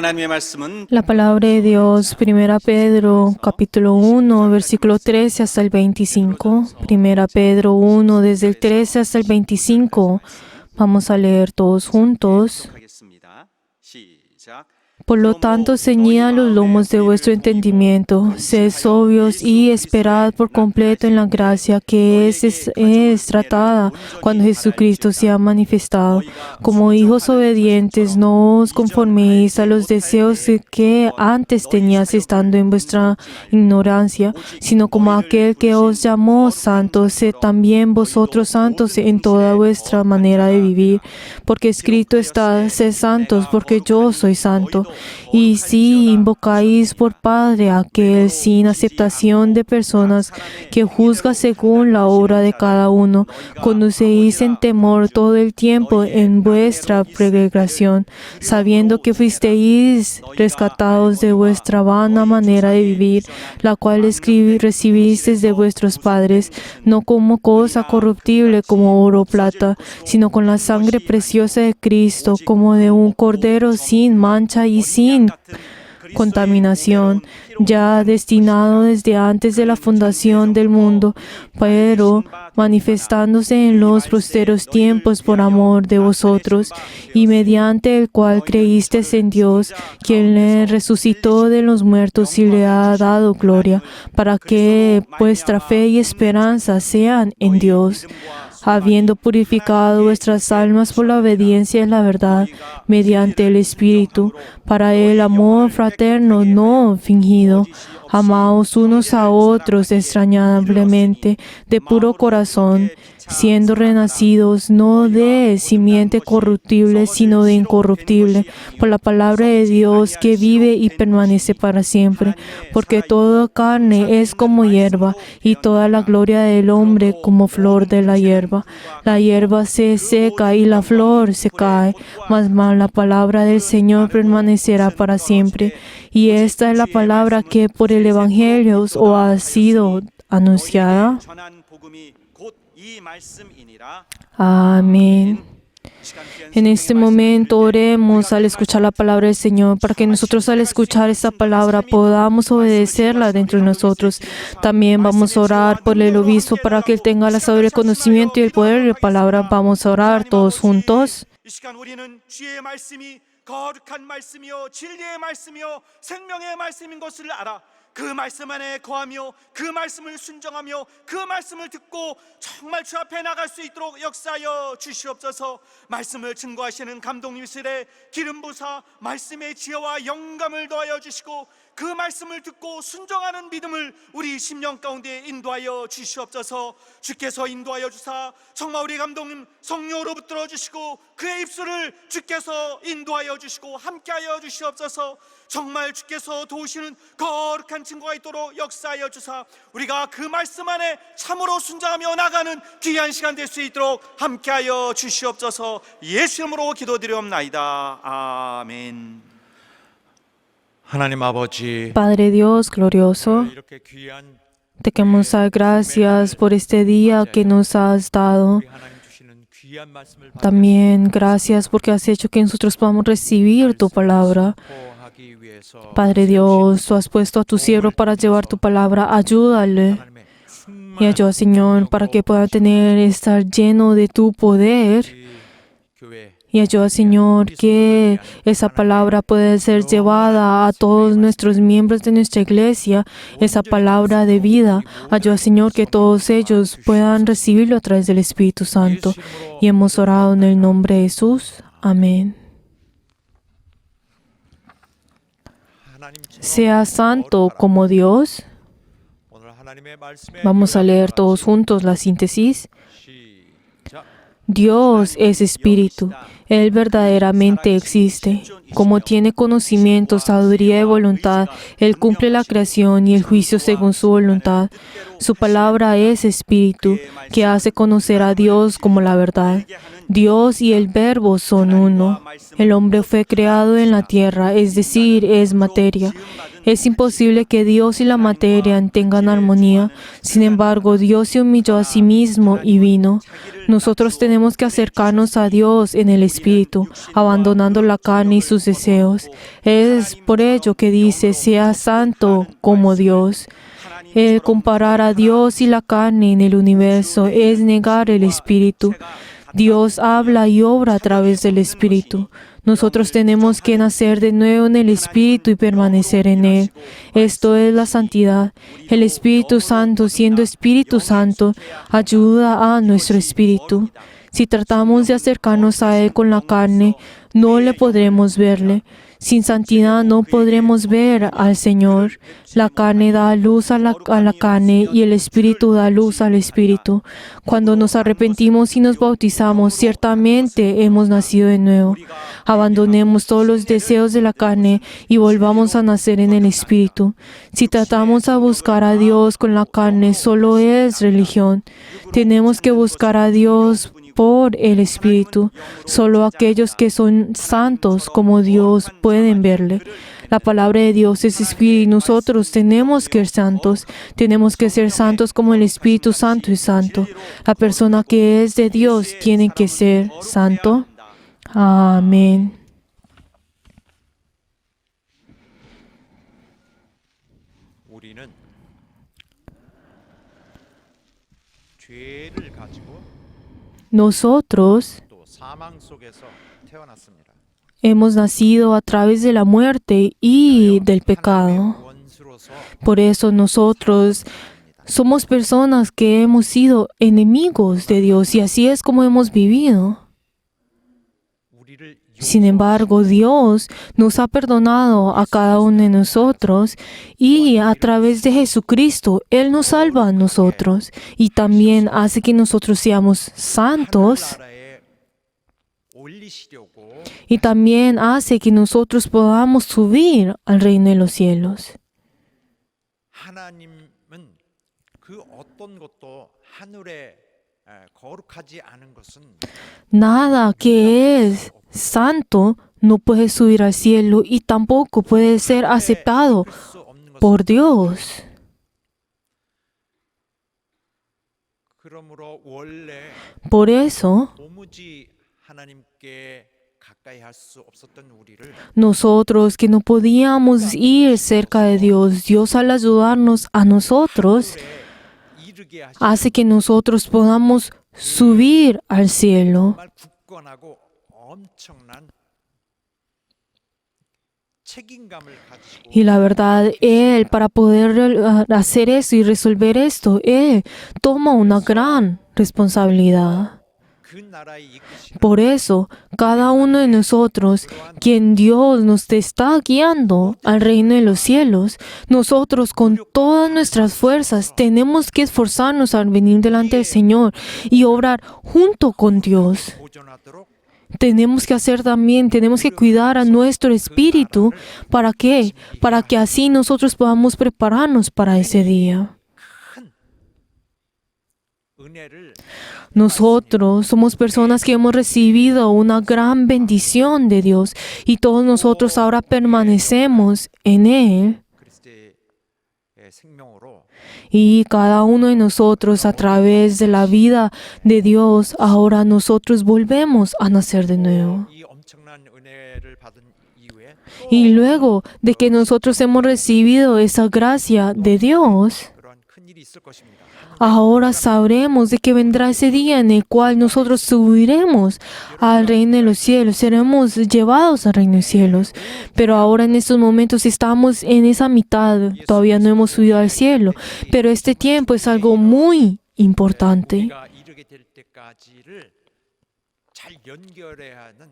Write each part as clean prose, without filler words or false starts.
하나님의 말씀은 La palabra de Dios, 1 Pedro, capítulo 1, versículo 13 hasta el 25. 1 Pedro 1, desde el 13 hasta el 25. Vamos a leer todos juntos. 하겠습니다. 시작. Por lo tanto, ceñid los lomos de vuestro entendimiento, sed sobrios y esperad por completo en la gracia que es tratada cuando Jesucristo sea manifestado. Como hijos obedientes, no os conforméis a los deseos que antes teníais estando en vuestra ignorancia, sino como aquel que os llamó santos, sed también vosotros santos en toda vuestra manera de vivir. Porque escrito está, sed santos, porque yo soy santo. Y si invocáis por Padre a aquel sin aceptación de personas que juzga según la obra de cada uno, conducéis en temor todo el tiempo en vuestra peregrinación, sabiendo que fuisteis rescatados de vuestra vana manera de vivir, la cual recibisteis de vuestros padres, no como cosa corruptible como oro o plata, sino con la sangre preciosa de Cristo, como de un cordero sin mancha y sin contaminación, ya destinado desde antes de la fundación del mundo, pero manifestándose en los posteros tiempos por amor de vosotros, y mediante el cual creísteis en Dios, quien le resucitó de los muertos y le ha dado gloria, para que vuestra fe y esperanza sean en Dios, habiendo purificado vuestras almas por la obediencia en la verdad, mediante el Espíritu, para el amor fraterno no fingido. Amaos unos a otros extrañablemente, de puro corazón, siendo renacidos no de simiente corruptible, sino de incorruptible, por la palabra de Dios que vive y permanece para siempre. Porque toda carne es como hierba, y toda la gloria del hombre como flor de la hierba. La hierba se seca y la flor se cae, mas la palabra del Señor permanecerá para siempre. Y esta es la palabra que por el Evangelio os ha sido anunciada. Amén. En este momento oremos al escuchar la palabra del Señor, para que nosotros al escuchar esta palabra podamos obedecerla dentro de nosotros. También vamos a orar por el obispo para que él tenga la sabiduría, el conocimiento y el poder de la palabra. Vamos a orar todos juntos. 거룩한 말씀이요 진리의 말씀이요 생명의 말씀인 것을 알아 그 말씀 안에 거하며 그 말씀을 순종하며 그 말씀을 듣고 정말 주 앞에 나갈 수 있도록 역사하여 주시옵소서. 말씀을 증거하시는 감독님실에 기름 부사 말씀의 지혜와 영감을 더하여 주시고 그 말씀을 듣고 순종하는 믿음을 우리 심령 가운데 인도하여 주시옵소서. 주께서 인도하여 주사 정말 우리 감독님 성령으로 붙들어 주시고 그의 입술을 주께서 인도하여 주시고 함께하여 주시옵소서. 정말 주께서 도우시는 거룩한 증거가 있도록 역사하여 주사 우리가 그 말씀 안에 참으로 순종하며 나가는 귀한 시간 될 수 있도록 함께하여 주시옵소서. 예수 이름으로 기도드리옵나이다. 아멘. 하나님 아버지, Padre Dios glorioso, 이렇게 귀한 te queremos dar gracias por este día que nos has dado. 우리 하나님 주시는 귀한 말씀을 También gracias porque has hecho que nosotros podamos recibir tu palabra. 보호하기 위해서 Padre Dios, tú has puesto a tu siervo para llevar tu palabra. Ayúdale 하나님의 y ayuda, Señor, para que pueda estar lleno de tu poder. 교회 Y ayuda, Señor, que esa palabra pueda ser llevada a todos nuestros miembros de nuestra iglesia, esa palabra de vida. Ayuda, Señor, que todos ellos puedan recibirlo a través del Espíritu Santo. Y hemos orado en el nombre de Jesús. Amén. Sea santo como Dios. 오늘 하나님의 말씀에 Vamos a leer todos juntos la síntesis. 시작. Dios es espíritu. Él verdaderamente existe. Como tiene conocimiento, sabiduría y voluntad, Él cumple la creación y el juicio según su voluntad. Su palabra es espíritu, que hace conocer a Dios como la verdad. Dios y el Verbo son uno. El hombre fue creado en la tierra, es decir, es materia. Es imposible que Dios y la materia tengan armonía. Sin embargo, Dios se humilló a sí mismo y vino. Nosotros tenemos que acercarnos a Dios en el Espíritu, abandonando la carne y sus deseos. Es por ello que dice, sea santo como Dios. El comparar a Dios y la carne en el universo es negar el Espíritu. Dios habla y obra a través del Espíritu. Nosotros tenemos que nacer de nuevo en el Espíritu y permanecer en Él. Esto es la santidad. El Espíritu Santo, siendo Espíritu Santo, ayuda a nuestro espíritu. Si tratamos de acercarnos a Él con la carne, no le podremos verle. Sin santidad no podremos ver al Señor. La carne da luz a la carne y el Espíritu da luz al Espíritu. Cuando nos arrepentimos y nos bautizamos, ciertamente hemos nacido de nuevo. Abandonemos todos los deseos de la carne y volvamos a nacer en el Espíritu. Si tratamos a buscar a Dios con la carne, solo es religión. Tenemos que buscar a Dios por el Espíritu. Solo aquellos que son santos como Dios pueden verle. La palabra de Dios es Espíritu y nosotros tenemos que ser santos. Tenemos que ser santos como el Espíritu Santo es santo. La persona que es de Dios tiene que ser santo. Amén. 우리는 죄를 가지고 Nosotros 또 사망 속에서 태어났습니다. hemos nacido a través de la muerte y del pecado. 원수로서 Por eso nosotros somos personas que hemos sido enemigos de Dios y así es como hemos vivido. 우리를 Sin embargo, Dios nos ha perdonado a cada uno de nosotros y a través de Jesucristo, Él nos salva a nosotros y también hace que nosotros seamos santos 나라에 올리시려고 y también hace que nosotros podamos subir al reino de los cielos. 하나님은 그 어떤 것도 하늘에 거룩하지 않은 것은 Nada que es santo no puede subir al cielo y tampoco puede ser aceptado 수 없는 것은 por Dios. 그러므로 원래 Por eso, 도무지 하나님께 가까이 할 수 없었던 우리를 nosotros que no podíamos ir cerca de Dios, Dios al ayudarnos a nosotros, 이르게 하시 hace que nosotros podamos subir al cielo. 정말 굳건하고 엄청난 책임감을 가지고 Y la verdad, Él, para poder hacer eso y resolver esto, Él toma una gran responsabilidad. 그 나라에 이끄시는 Por eso, cada uno de nosotros, quien Dios nos está guiando al reino de los cielos, nosotros con todas nuestras fuerzas tenemos que esforzarnos al venir delante del Señor y obrar junto con Dios. 보존하도록 Tenemos que hacer también, tenemos que cuidar a nuestro espíritu. ¿Para qué? Para que así nosotros podamos prepararnos para ese día. 은혜를 Nosotros somos personas que hemos recibido una gran bendición de Dios y todos nosotros ahora permanecemos en Él. 그리스도의 생명으로 Y cada uno de nosotros a través de la vida de Dios, ahora nosotros volvemos a nacer de nuevo. 이 엄청난 은혜를 받은 이후에 Y luego de que nosotros hemos recibido esa gracia de Dios, 그러한 큰 일이 있을 것입니다. ahora sabremos de que vendrá ese día en el cual nosotros subiremos al reino de los cielos, seremos llevados al reino de los cielos. Pero ahora en estos momentos estamos en esa mitad, todavía no hemos subido al cielo. Pero este tiempo es algo muy importante. 우리가 이르게 될 때까지를 잘 연결해야 하는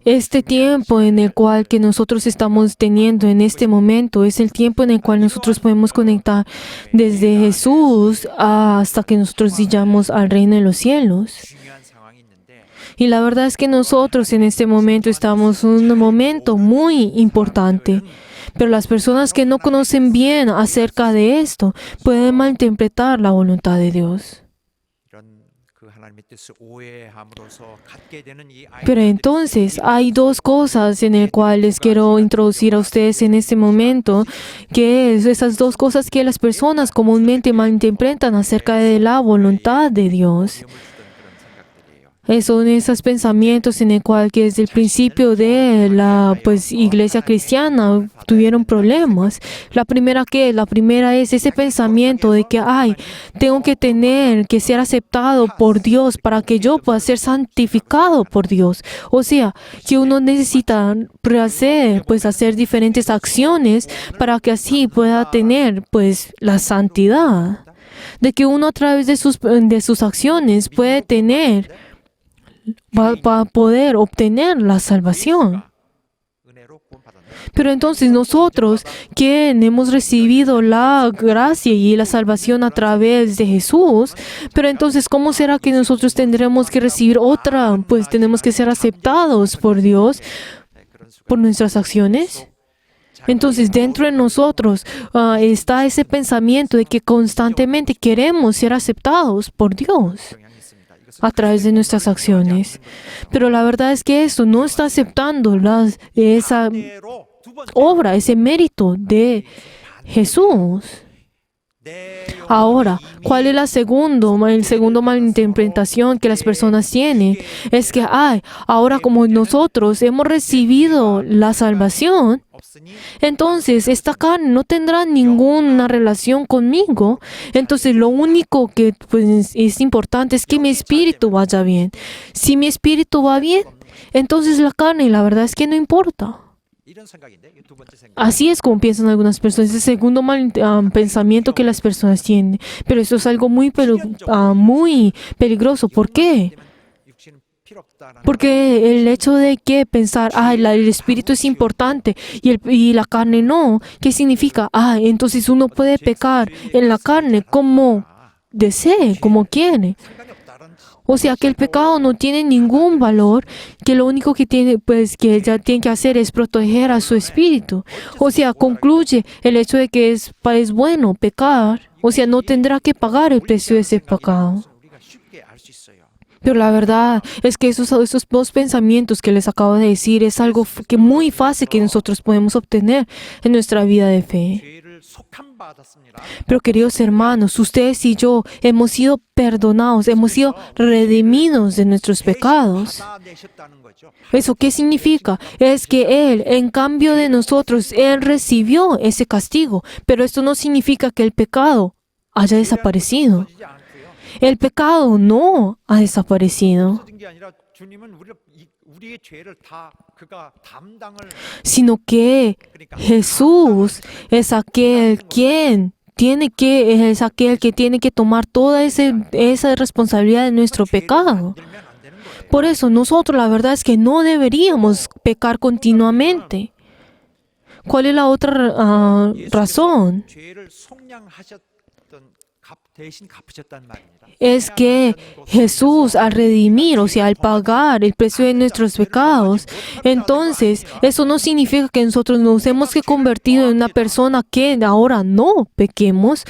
Este tiempo en el cual que nosotros estamos teniendo en este momento es el tiempo en el cual nosotros podemos conectar desde Jesús hasta que nosotros llegamos al reino de los cielos. 중요한 상황이 있는데 Y la verdad es que nosotros en este momento estamos en un momento muy importante. Pero las personas que no conocen bien acerca de esto pueden malinterpretar la voluntad de Dios. 이런 그 하나님의 뜻을 오해함으로써 갖게 되는 이 Pero entonces hay dos cosas en las cuales quiero introducir a ustedes en este momento, que es esas dos cosas que las personas comúnmente malinterpretan acerca de la voluntad de Dios. Son esos pensamientos en el cual que desde el principio de la iglesia cristiana tuvieron problemas. La primera es ese pensamiento de que tengo que tener que ser aceptado por Dios para que yo pueda ser santificado por Dios. O sea, que uno necesita hacer diferentes acciones para que así pueda tener la santidad. De que uno a través de sus acciones puede tener para poder obtener la salvación. Pero entonces nosotros que hemos recibido la gracia y la salvación a través de Jesús, pero entonces ¿cómo será que nosotros tendremos que recibir otra? Pues tenemos que ser aceptados por Dios por nuestras acciones. Entonces dentro de nosotros está ese pensamiento de que constantemente queremos ser aceptados por Dios a través de nuestras acciones. Pero la verdad es que eso no está aceptando esa obra, ese mérito de Jesús. Ahora, ¿cuál es el segundo malinterpretación que las personas tienen? Es que, ahora como nosotros hemos recibido la salvación, entonces esta carne no tendrá ninguna relación conmigo. Entonces lo único que es importante es que mi espíritu vaya bien. Si mi espíritu va bien, entonces la carne, la verdad es que no importa. Así es como piensan algunas personas. Es el segundo pensamiento que las personas tienen. Pero eso es algo muy peligroso. ¿Por qué? Porque el hecho de que pensar, el espíritu es importante y la carne no, ¿qué significa? Entonces uno puede pecar en la carne como desee, como quiere. O sea que el pecado no tiene ningún valor, que lo único que tiene, que ella tiene que hacer es proteger a su espíritu. O sea, concluye el hecho de que es bueno pecar, o sea, no tendrá que pagar el precio de ese pecado. Pero la verdad es que esos dos pensamientos que les acabo de decir es algo que muy fácil que nosotros podemos obtener en nuestra vida de fe. Pero queridos hermanos, ustedes y yo hemos sido perdonados, hemos sido redimidos de nuestros pecados. ¿Eso qué significa? Es que Él, en cambio de nosotros, Él recibió ese castigo. Pero esto no significa que el pecado haya desaparecido. El pecado no ha desaparecido, sino que Jesús es aquel que tiene que tomar toda esa responsabilidad de nuestro pecado. Por eso nosotros la verdad es que no deberíamos pecar continuamente. ¿Cuál es la otra razón? Es que Jesús al redimir, o sea, al pagar el precio de nuestros pecados, entonces eso no significa que nosotros nos hemos convertido en una persona que ahora no pequemos,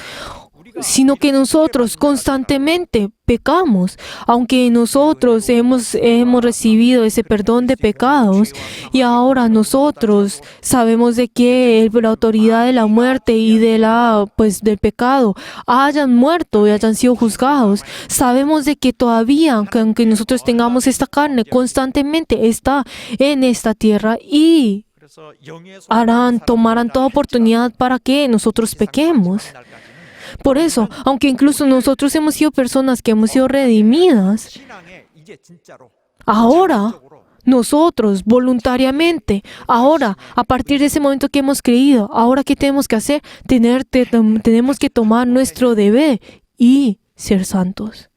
sino que nosotros constantemente pecamos, aunque nosotros hemos recibido ese perdón de pecados y ahora nosotros sabemos de que la autoridad de la muerte y del pecado hayan muerto y hayan sido juzgados. Sabemos de que todavía, aunque nosotros tengamos esta carne, constantemente está en esta tierra y tomarán toda oportunidad para que nosotros pequemos. Por eso, aunque incluso nosotros hemos sido personas que hemos sido redimidas, ahora nosotros voluntariamente, ahora a partir de ese momento que hemos creído, ahora ¿qué tenemos que hacer? Tenemos que tomar nuestro deber y ser santos.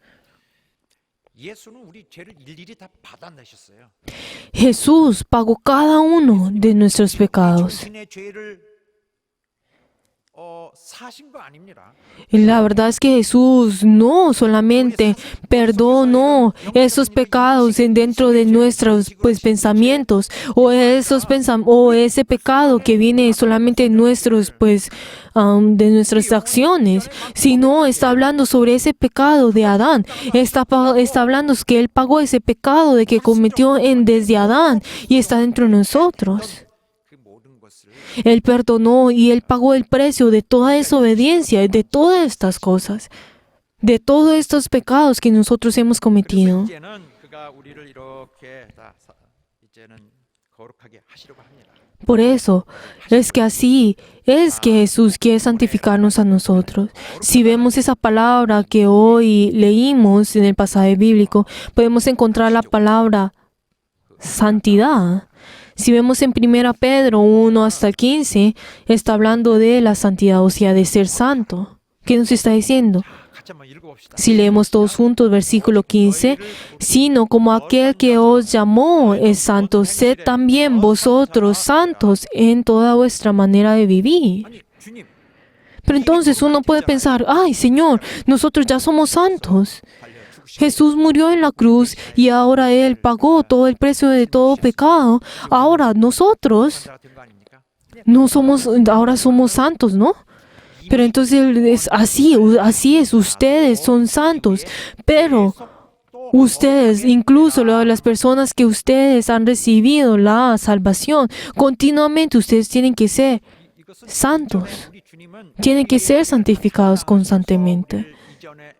Jesús pagó cada uno de nuestros pecados. 사신 거 아닙니다. Y la verdad es que Jesús no solamente perdonó esos pecados dentro de nuestros pensamientos o o ese pecado que viene solamente de nuestros de nuestras acciones, sino está hablando sobre ese pecado de Adán. Está hablando que Él pagó ese pecado de que cometió desde Adán y está dentro de nosotros. 그 모든 것을 Él perdonó y Él pagó el precio de toda desobediencia, de todas estas cosas, de todos estos pecados que nosotros hemos cometido. 이제는 그가 우리를 이렇게 이제는 거룩하게 하시려고 합니다. Por eso es que así es que Jesús quiere santificarnos a nosotros. Si vemos esa palabra que hoy leímos en el pasaje bíblico, podemos encontrar la palabra santidad. Si vemos en 1 Pedro 1 hasta el 15, está hablando de la santidad, o sea, de ser santo. ¿Qué nos está diciendo? 같이 한번 읽어봅시다. Si leemos todos juntos, versículo 15, sino como aquel que os llamó es santo, sed también vosotros santos en toda vuestra manera de vivir. 아니 주님 Pero entonces uno puede pensar, ay Señor, nosotros ya somos santos. Jesús murió en la cruz y ahora Él pagó todo el precio de todo pecado. Ahora nosotros 자가 된 거 아닙니까? no somos, ahora somos santos, ¿no? Pero entonces es así es, ustedes son santos, pero ustedes, incluso las personas que ustedes han recibido la salvación, continuamente ustedes tienen que ser 이것은 santos, 우리 주님은 tienen que ser santificados constantemente. 이전에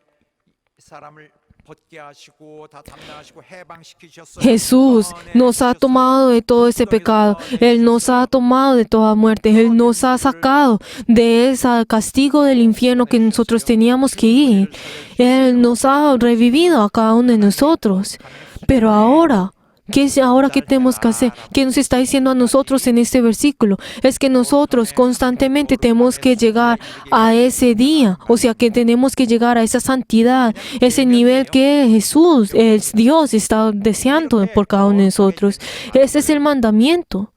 사람을 벗게 하시고 다 담당하시고 해방시키셨어요. Jesús nos ha tomado de todo ese pecado. Él nos ha tomado de toda muerte. Él nos ha sacado de ese castigo del infierno que nosotros teníamos que ir. Él nos ha revivido a cada uno de nosotros. Pero ahora, ¿qué es ahora que tenemos que hacer? ¿Qué nos está diciendo a nosotros en este versículo? Es que nosotros constantemente tenemos que llegar a ese día, o sea que tenemos que llegar a esa santidad, ese nivel que Jesús, Dios, está deseando por cada uno de nosotros. Este es el mandamiento.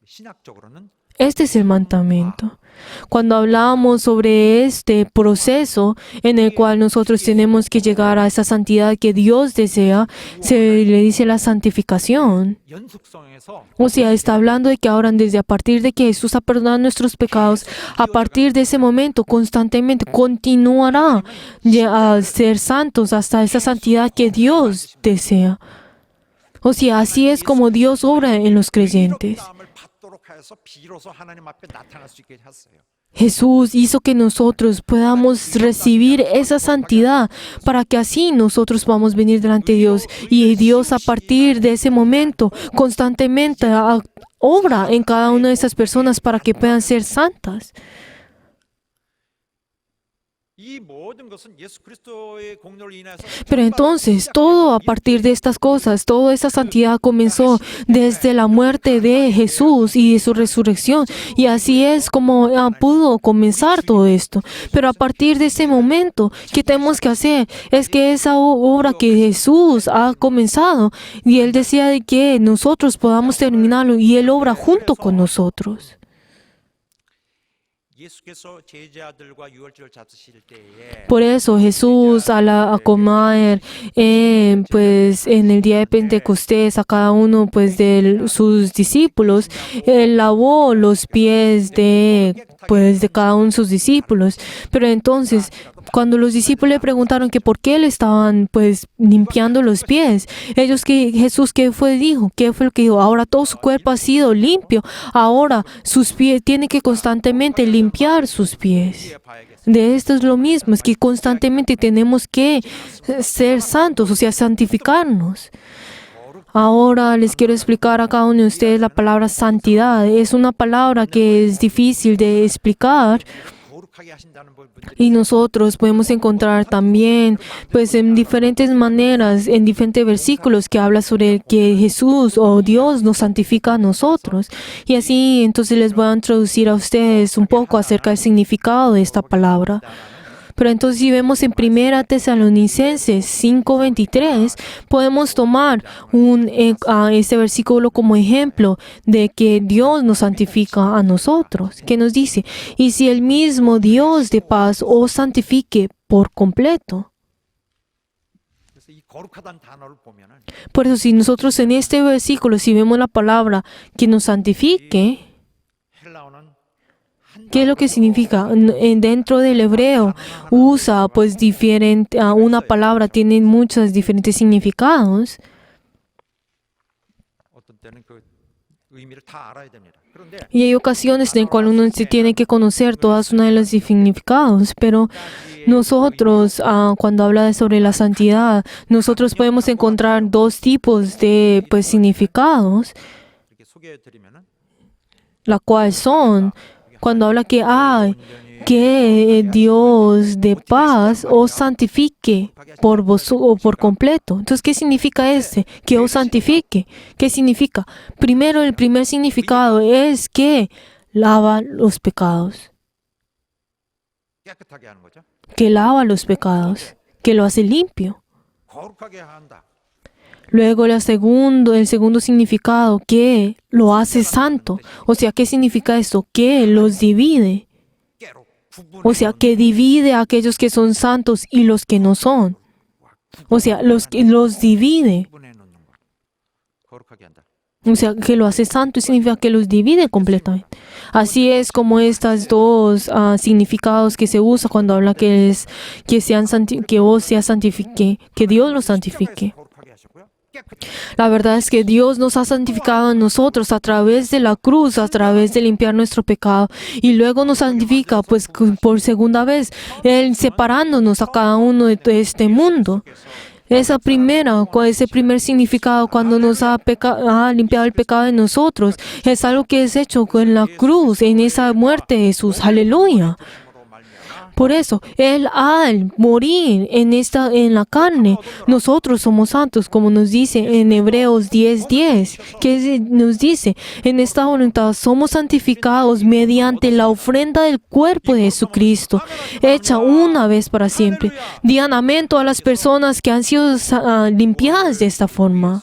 신학적으로는 Este es el mandamiento. Cuando hablamos sobre este proceso en el cual nosotros tenemos que llegar a esa santidad que Dios desea, se le dice la santificación. 연속성에서 O sea, está hablando de que ahora desde a partir de que Jesús ha perdonado nuestros pecados, a partir de ese momento constantemente continuará a ser santos hasta esa santidad que Dios desea. O sea, así es como Dios obra en los creyentes. 마음을 받도록 하여서 비로소 하나님 앞에 나타날 수 있게 하셨어요. Jesús hizo que nosotros podamos recibir esa santidad para que así nosotros podamos venir delante de Dios. Y Dios a partir de ese momento constantemente obra en cada una de esas personas para que puedan ser santas. 이 모든 것은 예수 그리스도의 공로로 인해서 Pero entonces, todo a partir de estas cosas, toda esa santidad comenzó desde la muerte de Jesús y de su resurrección. Y así es como pudo comenzar todo esto. Pero a partir de ese momento, ¿qué tenemos que hacer? Es que esa obra que Jesús ha comenzado, y Él decía de que nosotros podamos terminarlo, y Él obra junto con nosotros. 예수께서 제자들과 유월절을 잡으실 때에 Por eso Jesús a comer pues en el día de Pentecostés a cada uno pues de sus discípulos, Él lavó los pies de cada uno de sus discípulos. Pero entonces cuando los discípulos le preguntaron que por qué le estaban pues limpiando los pies, Jesús ¿qué fue lo que dijo? Ahora todo su cuerpo ha sido limpio, ahora sus pies tiene que constantemente limpiar sus pies. De esto es lo mismo, es que constantemente tenemos que ser santos, o sea, santificarnos. Ahora les quiero explicar a cada uno de ustedes la palabra santidad. Es una palabra que es difícil de explicar. 거룩하게 하신다는 부분들이 Y nosotros podemos encontrar también, pues en diferentes maneras, en diferentes versículos que habla sobre que Jesús o Dios nos santifica a nosotros. Y así entonces les voy a introducir a ustedes un poco acerca del significado de esta palabra. Pero entonces si vemos en 1 Tesalonicenses 5:23, podemos tomar este versículo como ejemplo de que Dios nos santifica a nosotros, que nos dice, y si el mismo Dios de paz os santifique por completo. 그래서 이 거룩하다는 단어를 보면은 Por eso si nosotros en este versículo, si vemos la palabra que nos santifique, 헬라어는 한 ¿qué es lo que significa? Dentro del hebreo usa pues diferente, una palabra tiene muchos diferentes significados. 어떤 때는 그 의미를 다 알아야 됩니다. 그런데 Y hay ocasiones en las cuales uno se tiene que conocer todas una de los significados, pero nosotros, cuando habla sobre la santidad, nosotros podemos encontrar dos tipos de pues, significados, 이렇게 소개해 드리면은 la cual son, cuando habla que Dios de paz os santifique por vos o por completo. Entonces, ¿qué significa que os santifique? ¿Qué significa? Primero, el primer significado es que lava los pecados, 깨끗하게 하는 거죠. que lava los pecados, que lo hace limpio. 거룩하게 한다. Luego el segundo significado, que lo hace santo. O sea, ¿qué significa esto? Que los divide. 깨로 구분해 O sea, que divide a aquellos que son santos y los que no son. O sea, los divide. 구분해 놓는 거. 거룩하게 한다. O sea, que lo hace santo y significa que los divide completamente. Así es como estas dos significados que se usa cuando habla que vos seas santifique, que Dios los santifique. 거룩하게 하셨고요. 깨끗이 La verdad es que Dios nos ha santificado a nosotros a través de la cruz, a través de limpiar nuestro pecado. Y luego nos santifica, pues por segunda vez, Él separándonos a cada uno de este mundo. Ese primer significado cuando nos ha limpiado el pecado de nosotros, es algo que es hecho con la cruz, en esa muerte de Jesús. Aleluya. Por eso, Él al morir en la carne, nosotros somos santos, como nos dice en Hebreos 10:10, que nos dice, en esta voluntad somos santificados mediante la ofrenda del cuerpo de Jesucristo, hecha una vez para siempre. Digan amén todas las personas que han sido limpiadas de esta forma.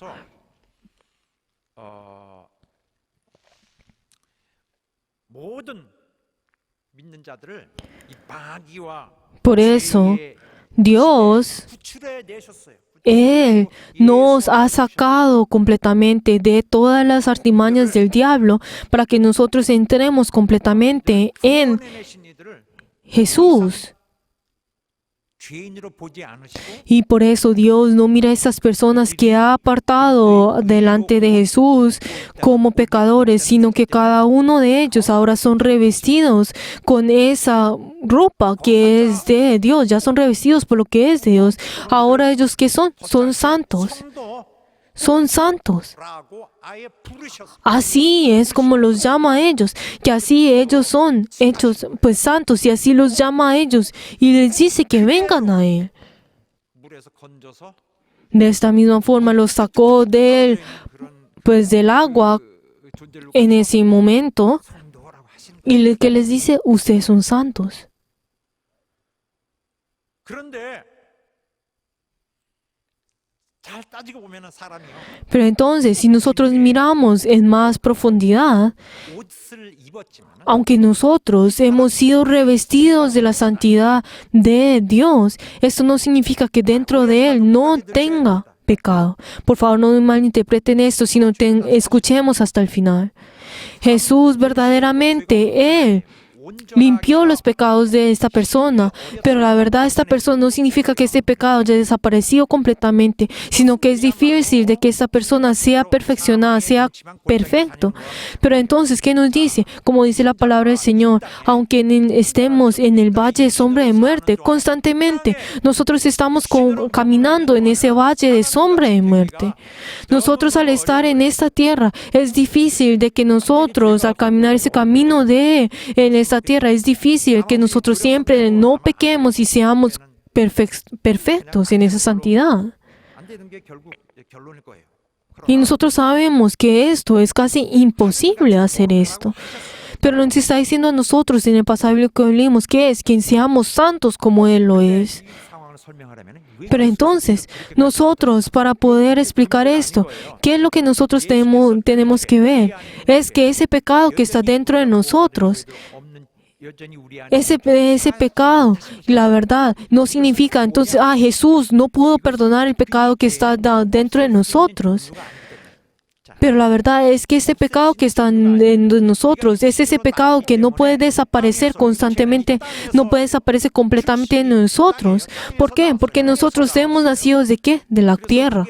모든 믿는 자들을 이 마귀와 Por eso, 죄의 Dios, 구출해 내셨어요. Él nos ha sacado completamente de todas las artimañas del diablo para que nosotros entremos completamente en 구원해내신 이들을 Jesús. 죄인으로 보지 않으시고 Y por eso Dios no mira a esas personas que ha apartado delante de Jesús como pecadores, sino que cada uno de ellos ahora son revestidos con esa ropa que es de Dios, ya son revestidos por lo que es de Dios. Ahora ellos ¿qué son? Son santos. Son santos. 라고 아예 부르셨어요. Así es como los llama a ellos, que así ellos son hechos pues santos y así los llama a ellos y les dice que vengan a Él. 물에서 건져서 De esta misma forma los sacó del agua 그 존재를 en ese momento 성도라고 하시는 거예요. y que les dice, ustedes son santos. 그런데 잘 따지고 보면은 사람이요 Pero entonces, si nosotros miramos en más profundidad, 옷을 입었지만은 aunque nosotros hemos sido revestidos de la santidad de Dios, esto no significa que dentro de Él no tenga pecado. Por favor, no malinterpreten esto, sino escuchemos hasta el final. Jesús verdaderamente, Él limpió los pecados de esta persona, pero la verdad esta persona no significa que este pecado haya desaparecido completamente, sino que es difícil de que esta persona sea perfeccionada, sea perfecto. Pero entonces, ¿qué nos dice? Como dice la palabra del Señor, aunque estemos en el valle de sombra de muerte, constantemente nosotros estamos caminando en ese valle de sombra de muerte. Nosotros al estar en esta tierra, es difícil de que nosotros al caminar ese camino en esta tierra, es difícil que nosotros siempre no pequemos y seamos perfectos en esa santidad. 안 되는 게 결국 결론일 거예요. Y nosotros sabemos que esto es casi imposible hacer esto. Pero nos está diciendo a nosotros en el pasaje que leímos que es quien seamos santos como Él lo es. 이 상황을 설명하려면 Pero entonces, nosotros, para poder explicar esto, ¿qué es lo que nosotros tenemos que ver? Es que ese pecado que está dentro de nosotros, ese pecado, la verdad, no significa entonces, Jesús no pudo perdonar el pecado que está dentro de nosotros. Pero la verdad es que ese pecado que está en nosotros es ese pecado que no puede desaparecer constantemente, no puede desaparecer completamente en nosotros. ¿Por qué? Porque nosotros hemos nacido ¿de qué? De la tierra.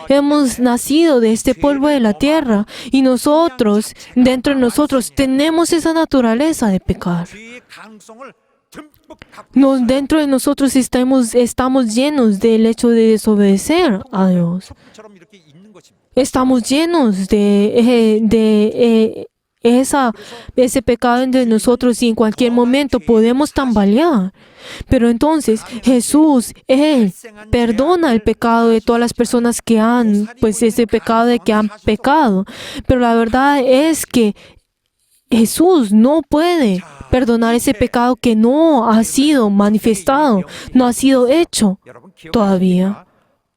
Hemos nacido de este polvo de la tierra y nosotros, dentro de nosotros, tenemos esa naturaleza de pecar. 죄의 가능성을 듬뿍 갖고 Dentro de nosotros estamos llenos del hecho de desobedecer a Dios. 촛불처럼 이렇게 있는 것입니다. Estamos llenos de ese pecado entre nosotros y en cualquier momento podemos tambalear. Pero entonces Jesús, Él perdona el pecado de todas las personas que han, pues ese pecado de que han pecado. Pero la verdad es que Jesús no puede perdonar ese pecado que no ha sido manifestado, no ha sido hecho 여러분 todavía. 기억하십니까?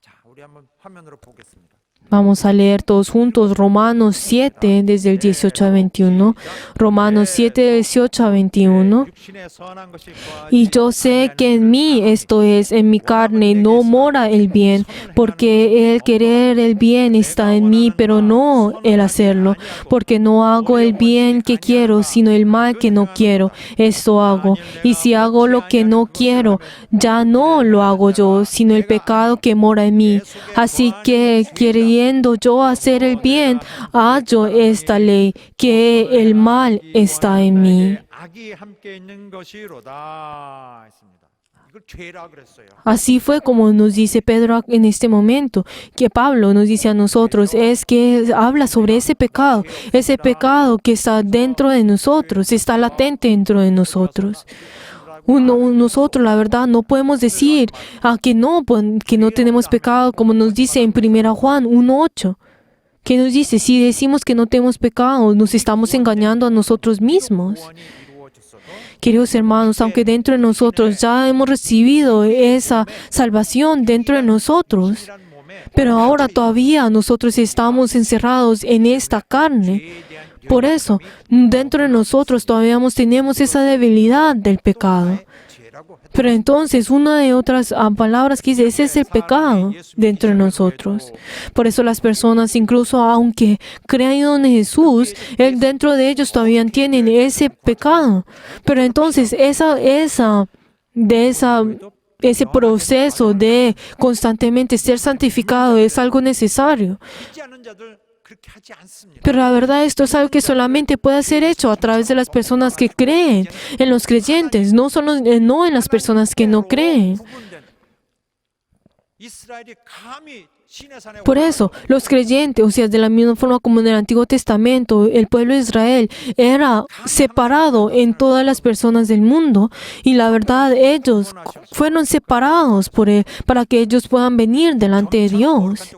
자, 우리 한번 화면으로 보겠습니다. Vamos a leer todos juntos Romanos 7, desde el 18 al 21. Romanos 7, 18 a 21. 육신의 선한 것이 Y yo sé que en mí, esto es, en mi carne, no mora el bien, porque el querer el bien está en mí, pero no el hacerlo, porque no hago el bien que quiero, sino el mal que no quiero. Esto hago. Y si hago lo que no quiero, ya no lo hago yo, sino el pecado que mora en mí. Así que, queriendo yo hacer el bien, hallo esta ley, que el mal está en mí. 악이 함께 있는 것이로다 했습니다. 이걸 죄라 그랬어요. Así fue como nos dice Pedro en este momento, que Pablo nos dice a nosotros, es que habla sobre ese pecado que está dentro de nosotros, está latente dentro de nosotros. Nosotros, la verdad, no podemos decir que no tenemos pecado, como nos dice en 1 Juan 1:8, que nos dice, si decimos que no tenemos pecado, nos estamos engañando a nosotros mismos. 구원이 이루어졌어도 Queridos hermanos, aunque dentro de nosotros ya hemos recibido esa salvación dentro de nosotros, 이란 몸에 pero ahora todavía nosotros estamos encerrados en esta carne. 죄에 대한 Por eso, dentro de nosotros todavía tenemos esa debilidad del pecado. 죄라고 했다. Pero entonces, una de otras palabras que dice, ese es el pecado dentro de nosotros. Por eso las personas, incluso aunque crean en Jesús, dentro de ellos todavía tienen ese pecado. Pero entonces, ese proceso de constantemente ser santificado es algo necesario. 믿지 않는 자들 그렇게 하지 않습니다. Pero la verdad, esto es algo que solamente puede ser hecho a través de las personas que creen, en los creyentes, no en las personas que no creen. 구분된 이스라엘이 감히 시내산에 Por eso, los creyentes, o sea, de la misma forma como en el Antiguo Testamento, el pueblo de Israel era separado en todas las personas del mundo y la verdad, ellos fueron separados por Él para que ellos puedan venir delante de Dios.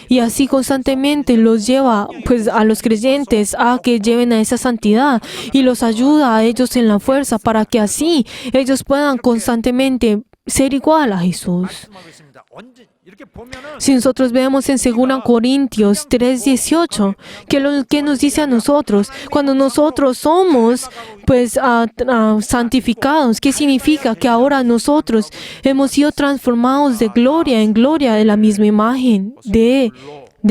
Y así constantemente los lleva pues a los creyentes a que lleven a esa santidad y los ayuda a ellos en la fuerza para que así ellos puedan constantemente ser igual a Jesús. 말씀하고 있습니다. 언제 이렇게 보면은 Si nosotros vemos en 2 Corintios 3:18, que nos dice a nosotros, cuando nosotros somos pues santificados, ¿qué significa? Que ahora nosotros hemos sido transformados de gloria en gloria de la misma imagen del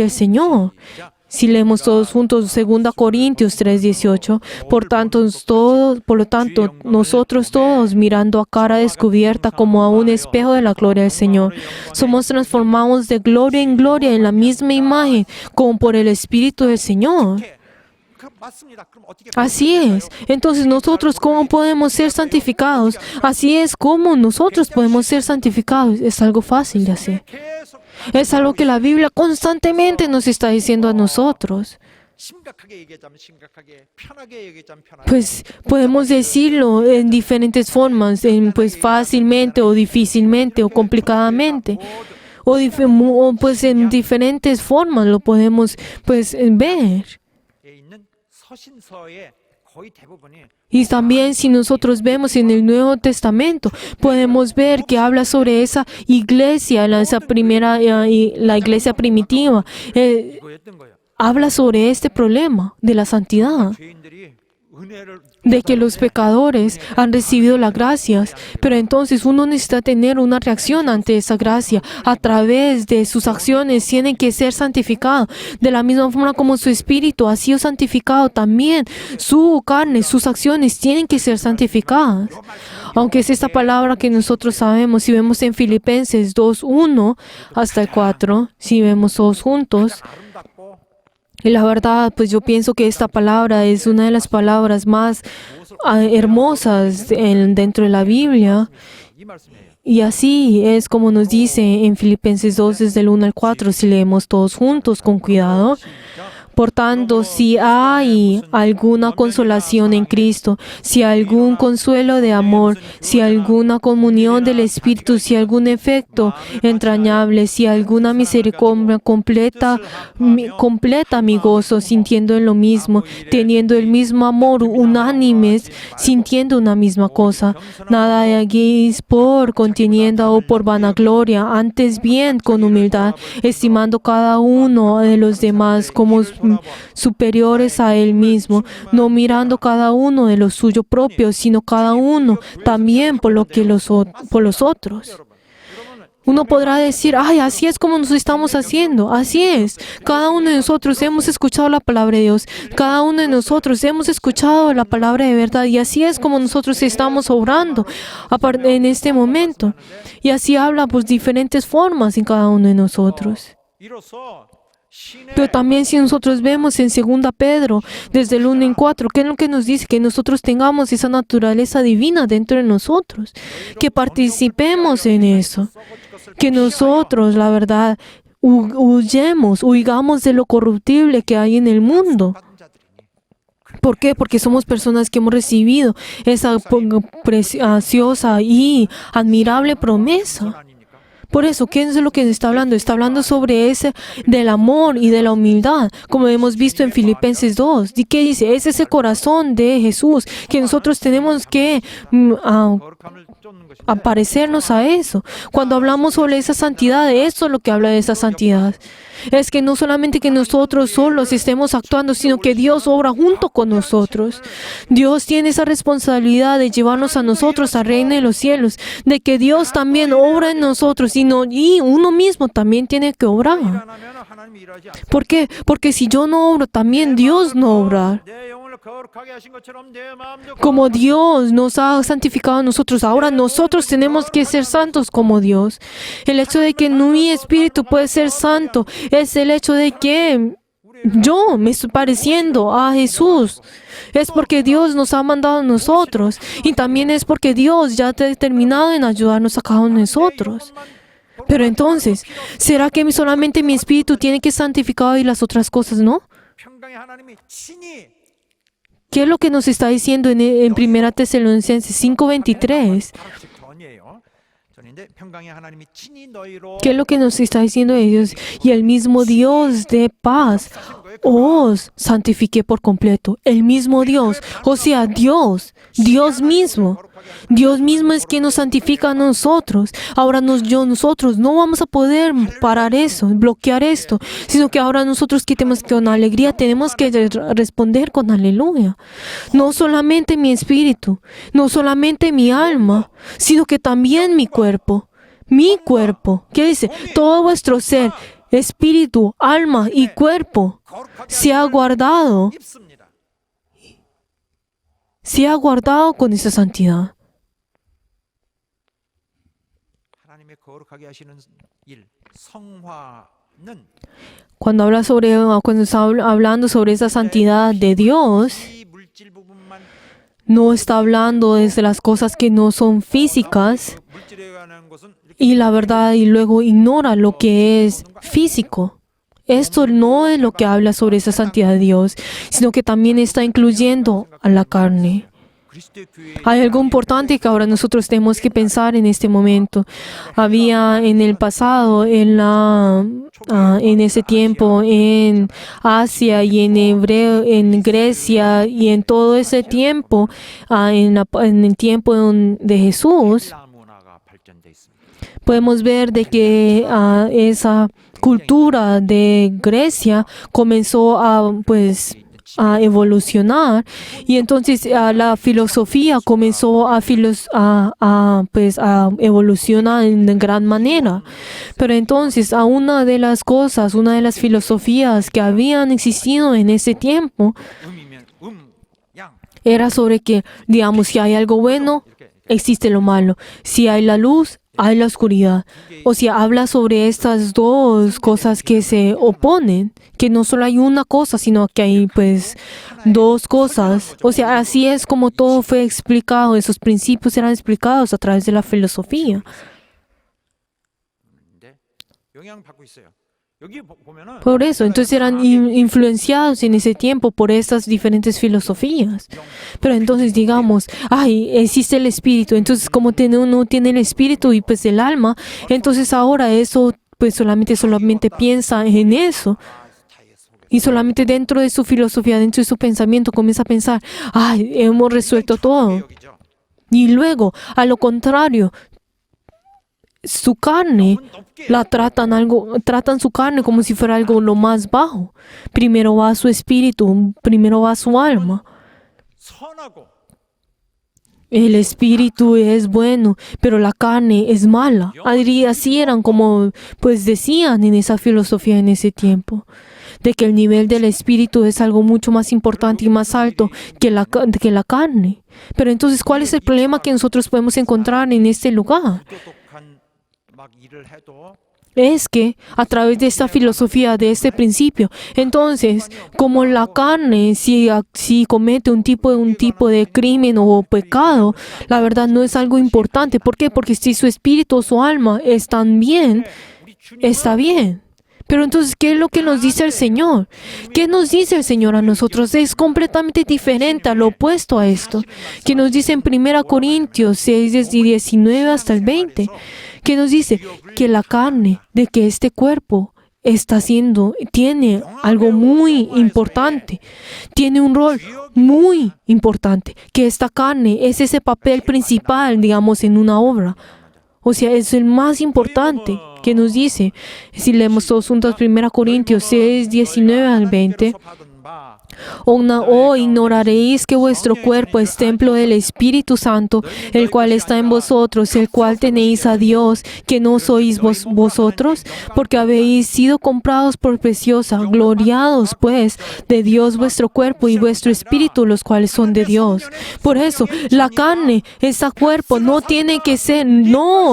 Señor. Si leemos todos juntos 2 Corintios 3:18, por lo tanto, nosotros todos mirando a cara descubierta como a un espejo de la gloria del Señor, somos transformados de gloria en gloria en la misma imagen como por el Espíritu del Señor. 그 맞습니다. 그럼 어떻게 Así es. Entonces nosotros, ¿cómo podemos ser santificados? Así es como nosotros podemos ser santificados. Es algo fácil de hacer. 계속 Es algo que la Biblia constantemente nos está diciendo a nosotros. 심각하게 얘기하자면 심각하게, 편하게 얘기하자면 편하게. Pues podemos decirlo en diferentes formas, pues fácilmente o difícilmente o complicadamente. O pues en diferentes formas lo podemos pues ver. 에 있는 서신서의 거의 대부분이 Y también si nosotros vemos en el Nuevo Testamento, podemos ver que habla sobre esa iglesia, esa primera, la iglesia primitiva. 이거였던 거예요. Habla sobre este problema de la santidad, 죄인들이 은혜를 de que los pecadores han recibido las gracias, pero entonces uno necesita tener una reacción ante esa gracia. A través de sus acciones tienen que ser santificados. De la misma forma como su espíritu ha sido santificado, también su carne, sus acciones tienen que ser santificadas. Aunque es esta palabra que nosotros sabemos, si vemos en Filipenses 2:1 hasta el 4, si vemos todos juntos, 아름답고 y la verdad, pues yo pienso que esta palabra es una de las palabras más hermosas dentro de la Biblia. 이 말씀이에요. Y así es como nos dice en Filipenses 2 desde el 1 al 4, si leemos todos juntos con cuidado. Por tanto, si hay alguna consolación en Cristo, si algún consuelo de amor, si alguna comunión del Espíritu, si algún efecto entrañable, si alguna misericordia completa mi gozo, sintiendo en lo mismo, teniendo el mismo amor, unánimes, sintiendo una misma cosa. Nada hagáis por contienda o por vanagloria, antes bien con humildad, estimando cada uno de los demás como superiores a él mismo, no mirando cada uno de lo suyo propio, sino cada uno también por los otros. Uno podrá decir, ay, así es como nos estamos haciendo. Así es. Cada uno de nosotros hemos escuchado la palabra de Dios. Cada uno de nosotros hemos escuchado la palabra de verdad. Y así es como nosotros estamos obrando en este momento. Y así habla por diferentes formas en cada uno de nosotros. 이로써 신의 Pero también si nosotros vemos en 2 Pedro, desde el 1 en 4, ¿qué es lo que nos dice? Que nosotros tengamos esa naturaleza divina dentro de nosotros, que participemos en eso, que nosotros, la verdad, huigamos de lo corruptible que hay en el mundo. 받은 자들이니 ¿Por qué? Porque somos personas que hemos recibido esa preciosa y admirable promesa. 아닙니까? Por eso, ¿qué es lo que está hablando? Está hablando sobre ese del amor y de la humildad, como hemos visto en Filipenses 2. ¿Y qué dice? Es ese corazón de Jesús que nosotros tenemos que 거룩함을 쫓는 것이 aparecernos a eso. Cuando hablamos sobre esa santidad, eso es lo que habla de esa santidad. Es que no solamente que nosotros solos estemos actuando, sino que Dios obra junto con nosotros. Dios tiene esa responsabilidad de llevarnos a nosotros al reino de los cielos, de que Dios también obra en nosotros y uno mismo también tiene que obrar. 일하면 하나님이 일하지 않습니다. ¿Por qué? Porque si yo no obro, también Dios no obra. 내 영혼을 거룩하게 하신 것처럼 내 마음도 Como Dios nos ha santificado a nosotros, ahora nosotros tenemos que ser santos como Dios. El hecho de que mi espíritu puede ser santo es el hecho de que yo me estoy pareciendo a Jesús. Es porque Dios nos ha mandado a nosotros y también es porque Dios ya ha determinado en ayudarnos a cada uno de nosotros. Pero entonces, ¿será que solamente mi espíritu tiene que ser santificado y las otras cosas no? 평강의 하나님이 친히 ¿Qué es lo que nos está diciendo en 1 Tesalonicenses 5:23? 바로씩 전이에요. 전인데 평강의 하나님이 친히 너희로 ¿Qué es lo que nos está diciendo ellos? Y el mismo Dios de paz os santifique por completo. El mismo Dios, o sea, Dios mismo. Dios mismo es quien nos santifica a nosotros. Ahora nosotros no vamos a poder parar eso, bloquear esto, sino que ahora nosotros que tenemos que con alegría tenemos que responder con aleluya. No solamente mi espíritu, no solamente mi alma, sino que también mi cuerpo. Mi cuerpo. ¿Qué dice? Todo vuestro ser, espíritu, alma y cuerpo 거룩하게 se ha guardado. 입습니다. Se ha guardado con esa santidad. 하나님의 거룩하게 하시는 일 성화는 Cuando está hablando sobre esa santidad de Dios, 이 물질 부분만 no está hablando desde las cosas que no son físicas 물질에 관한 것은 이렇게 y la verdad y luego ignora lo que es físico. Esto no es lo que habla sobre esa santidad de Dios, sino que también está incluyendo a la carne. Hay algo importante que ahora nosotros tenemos que pensar en este momento. Había en el pasado, en ese tiempo, en Asia y en Grecia y en todo ese tiempo, en el tiempo de Jesús, podemos ver de que esa cultura de Grecia comenzó a evolucionar, y entonces la filosofía comenzó a evolucionar en gran manera. Pero entonces una de las filosofías que habían existido en ese tiempo era sobre que, digamos, si hay algo bueno, existe lo malo. Si hay la luz, hay la oscuridad. O sea, habla sobre estas dos cosas que se oponen, que no solo hay una cosa, sino que hay dos cosas. O sea, así es como todo fue explicado. Esos principios eran explicados a través de la filosofía. Por eso, entonces eran influenciados en ese tiempo por estas diferentes filosofías. Pero entonces digamos, existe el espíritu. Entonces como uno tiene el espíritu y el alma, entonces ahora eso solamente piensa en eso. Y solamente dentro de su filosofía, dentro de su pensamiento, comienza a pensar, hemos resuelto todo. Y luego, a lo contrario, su carne tratan su carne como si fuera algo lo más bajo. Primero va su espíritu, primero va su alma. El espíritu es bueno, pero la carne es mala. Así eran como decían en esa filosofía en ese tiempo, de que el nivel del espíritu es algo mucho más importante y más alto que la carne. Pero entonces, ¿cuál es el problema que nosotros podemos encontrar en este lugar? Es que a través de esta filosofía, de este principio, entonces, como la carne, si comete un tipo de crimen o pecado, la verdad no es algo importante. ¿Por qué? Porque si su espíritu o su alma están bien, está bien. Pero entonces, ¿qué es lo que nos dice el Señor? ¿Qué nos dice el Señor a nosotros? Es completamente diferente, al opuesto a esto. Que nos dice en 1 Corintios 6, 19 hasta el 20. Que nos dice que la carne, de que este cuerpo tiene algo muy importante. Tiene un rol muy importante. Que esta carne es ese papel principal, digamos, en una obra. O sea, es el más importante que nos dice. Si leemos todos juntos 1 Corintios 6, 19 al 20. ¿O ignoraréis que vuestro cuerpo es templo del Espíritu Santo, el cual está en vosotros, el cual tenéis a Dios, que no sois vosotros? Porque habéis sido comprados por preciosa. Gloriados, pues, de Dios vuestro cuerpo y vuestro espíritu, los cuales son de Dios. Por eso, la carne, ese cuerpo, no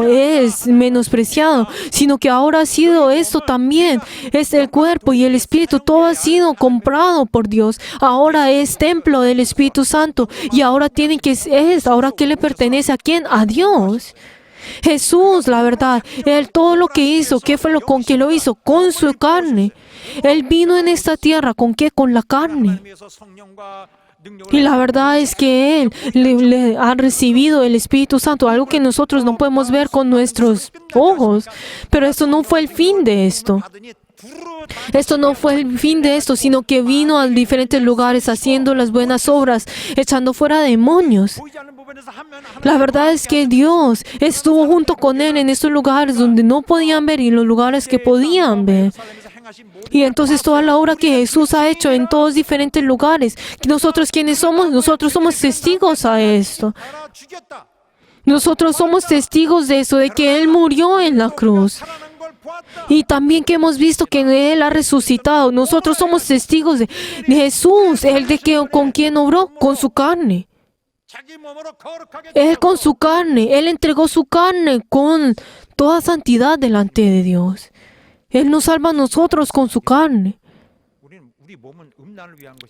es menospreciado, sino que ahora ha sido esto también. Es el cuerpo y el espíritu, todo ha sido comprado por Dios. Ahora es templo del Espíritu Santo. Y ahora ahora ¿qué le pertenece a quién? A Dios. Jesús, la verdad, Él todo lo que hizo, ¿con qué lo hizo? Con su carne. Él vino en esta tierra, ¿con qué? Con la carne. Y la verdad es que Él le ha recibido el Espíritu Santo, algo que nosotros no podemos ver con nuestros ojos. Pero esto no fue el fin de esto. Esto no fue el fin de esto, sino que vino a diferentes lugares haciendo las buenas obras, echando fuera demonios. La verdad es que Dios estuvo junto con Él en estos lugares donde no podían ver y en los lugares que podían ver. Y entonces toda la obra que Jesús ha hecho en todos diferentes lugares, nosotros ¿quiénes somos? Nosotros somos testigos a esto. Nosotros somos testigos de eso, de que Él murió en la cruz. Y también que hemos visto que Él ha resucitado. Nosotros somos testigos de Jesús, ¿con quién obró? Con su carne. Él con su carne, Él entregó su carne con toda santidad delante de Dios. Él nos salva a nosotros con su carne.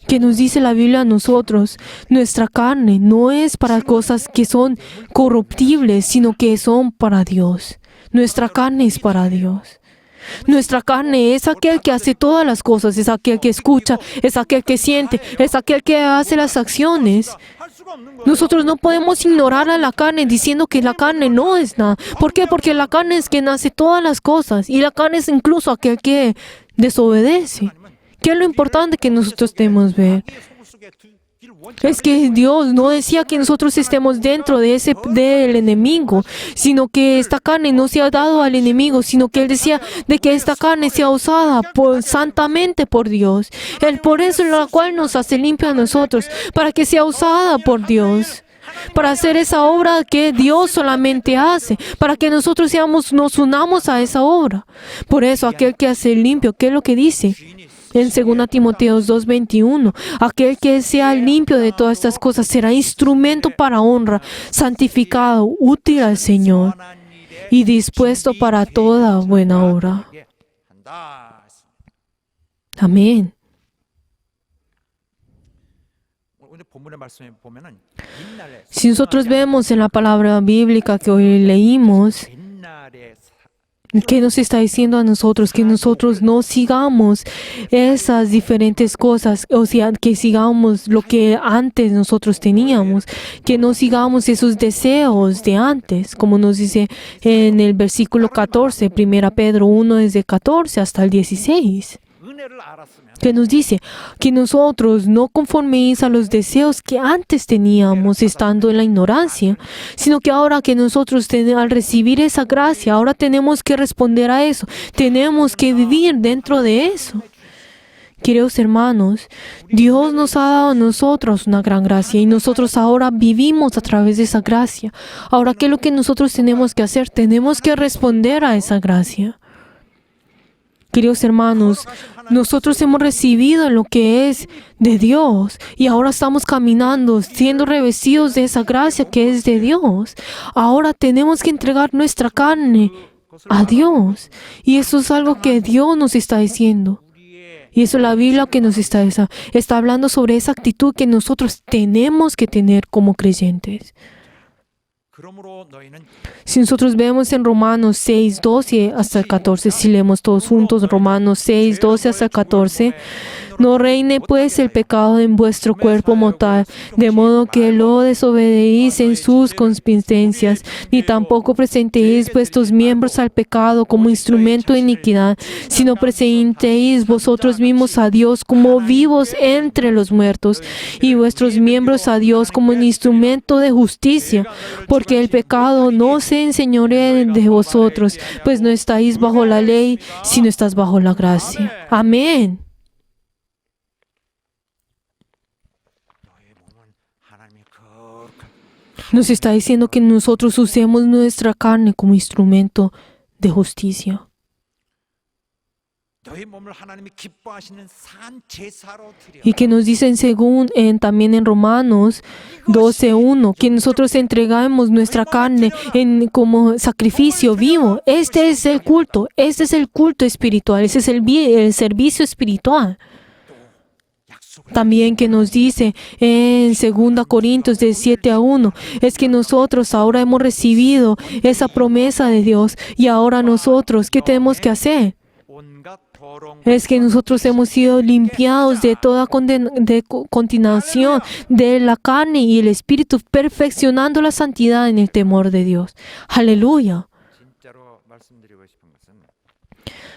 ¿Qué nos dice la Biblia a nosotros? Nuestra carne no es para cosas que son corruptibles, sino que son para Dios. Nuestra carne es para Dios. Nuestra carne es aquel que hace todas las cosas, es aquel que escucha, es aquel que siente, es aquel que hace las acciones. Nosotros no podemos ignorar a la carne diciendo que la carne no es nada. ¿Por qué? Porque la carne es quien hace todas las cosas y la carne es incluso aquel que desobedece. ¿Qué es lo importante que nosotros debemos ver? Es que Dios no decía que nosotros estemos dentro del enemigo, sino que esta carne no se ha dado al enemigo, sino que Él decía de que esta carne sea usada santamente por Dios. Él por eso es la cual nos hace limpio a nosotros, para que sea usada por Dios, para hacer esa obra que Dios solamente hace, para que nosotros nos unamos a esa obra. Por eso aquel que hace limpio, ¿qué es lo que dice? En 2 Timoteo 2:21, aquel que sea limpio de todas estas cosas será instrumento para honra, santificado, útil al Señor y dispuesto para toda buena obra. Amén. Si nosotros vemos en la palabra bíblica que hoy leímos, ¿qué nos está diciendo a nosotros? Que nosotros no sigamos esas diferentes cosas, o sea, que sigamos lo que antes nosotros teníamos, que no sigamos esos deseos de antes, como nos dice en el versículo 14, 1 Pedro 1, desde 14 hasta el 16. Que nos dice que nosotros no conforméis a los deseos que antes teníamos estando en la ignorancia, sino que ahora que nosotros al recibir esa gracia, ahora tenemos que responder a eso, tenemos que vivir dentro de eso. Queridos hermanos, Dios nos ha dado a nosotros una gran gracia y nosotros ahora vivimos a través de esa gracia. Ahora, ¿qué es lo que nosotros tenemos que hacer? Tenemos que responder a esa gracia. Queridos hermanos, nosotros hemos recibido lo que es de Dios y ahora estamos caminando, siendo revestidos de esa gracia que es de Dios. Ahora tenemos que entregar nuestra carne a Dios y eso es algo que Dios nos está diciendo. Y eso es la Biblia que nos está hablando sobre esa actitud que nosotros tenemos que tener como creyentes. Si nosotros vemos en Romanos 6, 12 hasta el 14, si leemos todos juntos Romanos 6, 12 hasta el 14, no reine pues el pecado en vuestro cuerpo mortal, de modo que lo desobedéis en sus concupiscencias, ni tampoco presentéis vuestros miembros al pecado como instrumento de iniquidad, sino presentéis vosotros mismos a Dios como vivos entre los muertos, y vuestros miembros a Dios como un instrumento de justicia, porque el pecado no se enseñoree de vosotros, pues no estáis bajo la ley, sino estás bajo la gracia. Amén. Nos está diciendo que nosotros usemos nuestra carne como instrumento de justicia. Y que nos dicen también en Romanos 12:1, que nosotros entregamos nuestra carne como sacrificio vivo. Este es el culto espiritual, ese es el servicio espiritual. También que nos dice en 2 Corintios 7:1, es que nosotros ahora hemos recibido esa promesa de Dios y ahora nosotros, ¿qué tenemos que hacer? Es que nosotros hemos sido limpiados de toda contaminación de la carne y el espíritu, perfeccionando la santidad en el temor de Dios. Aleluya.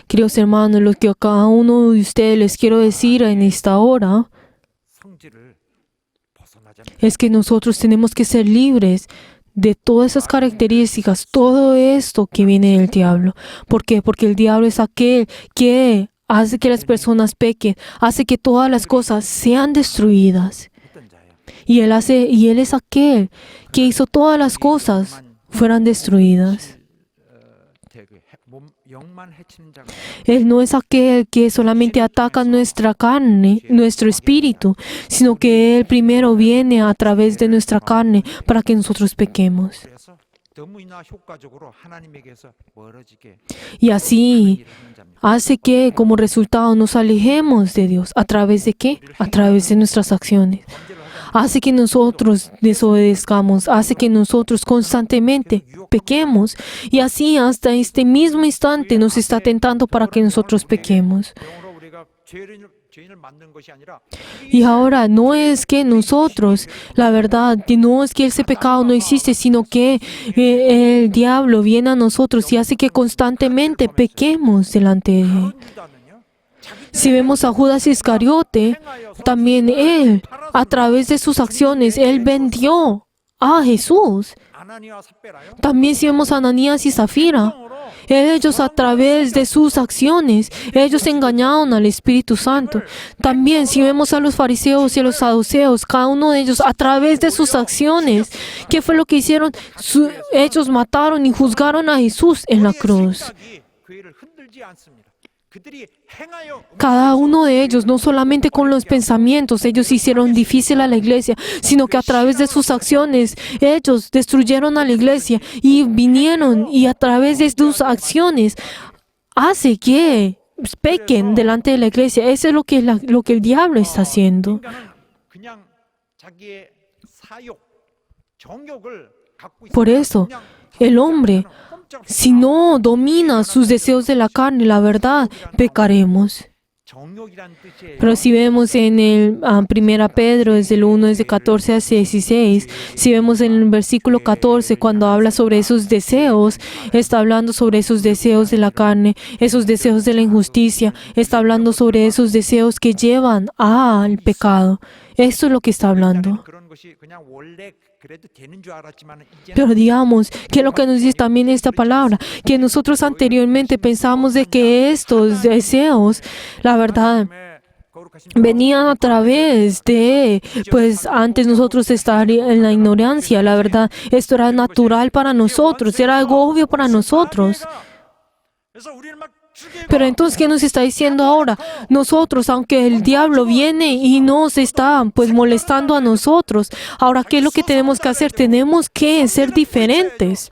Queridos hermanos, lo que a cada uno de ustedes les quiero decir en esta hora es que nosotros tenemos que ser libres de todas esas características, todo esto que viene del diablo. ¿Por qué? Porque el diablo es aquel que hace que las personas pequen, hace que todas las cosas sean destruidas. Y él es aquel que hizo todas las cosas fueran destruidas. Él no es aquel que solamente ataca nuestra carne, nuestro espíritu, sino que Él primero viene a través de nuestra carne para que nosotros pequemos. Y así hace que como resultado nos alejemos de Dios. ¿A través de qué? A través de nuestras acciones. Hace que nosotros desobedezcamos, hace que nosotros constantemente pequemos y así hasta este mismo instante nos está tentando para que nosotros pequemos. 죄인을 만든 것이 아니라 Y ahora no es que nosotros, la verdad, no es que ese pecado no existe, sino que el diablo viene a nosotros y hace que constantemente pequemos delante de él. 유다는요. Si vemos a Judas Iscariote, también él, a través de sus acciones, él vendió a Jesús. 아나니아와 삽베라요. También si vemos a Ananías y Zafira, ellos a través de sus acciones, ellos engañaron al Espíritu Santo. También si vemos a los fariseos y a los saduceos, cada uno de ellos a través de sus acciones, ¿qué fue lo que hicieron? Ellos mataron y juzgaron a Jesús en la cruz. 생각이 교회를 흔들지 않습니다. 그들이 행하여 Cada uno de ellos, no solamente con los pensamientos, ellos hicieron difícil a la iglesia, sino que a través de sus acciones, ellos destruyeron a la iglesia y vinieron y a través de sus acciones hace que pequen delante de la iglesia. Eso es lo que el diablo está haciendo. 인간은 그냥 자기의 사욕, 정욕을 갖고 Por eso, el hombre, si no domina sus deseos de la carne, la verdad, pecaremos. 정욕이란 뜻이에요. Pero si vemos en el 1 Pedro, desde el 1, desde 14 a 16, si vemos en el versículo 14, cuando habla sobre esos deseos, está hablando sobre esos deseos de la carne, esos deseos de la injusticia, está hablando sobre esos deseos que llevan al pecado. Esto es lo que está hablando. 그런 것이 그냥 원래 그래도 되는 줄 알았지만 이제는 Pero digamos, ¿qué es lo que nos dice también esta palabra? Que nosotros anteriormente pensamos de que estos deseos, la verdad, venían a través de, pues antes nosotros estar en la ignorancia, la verdad, esto era natural para nosotros, era algo obvio para nosotros. 그래서 우리는 막 Pero entonces, ¿qué nos está diciendo ahora? Nosotros, aunque el diablo viene y nos está pues molestando a nosotros, ahora, ¿qué es lo que tenemos que hacer? Tenemos que ser diferentes.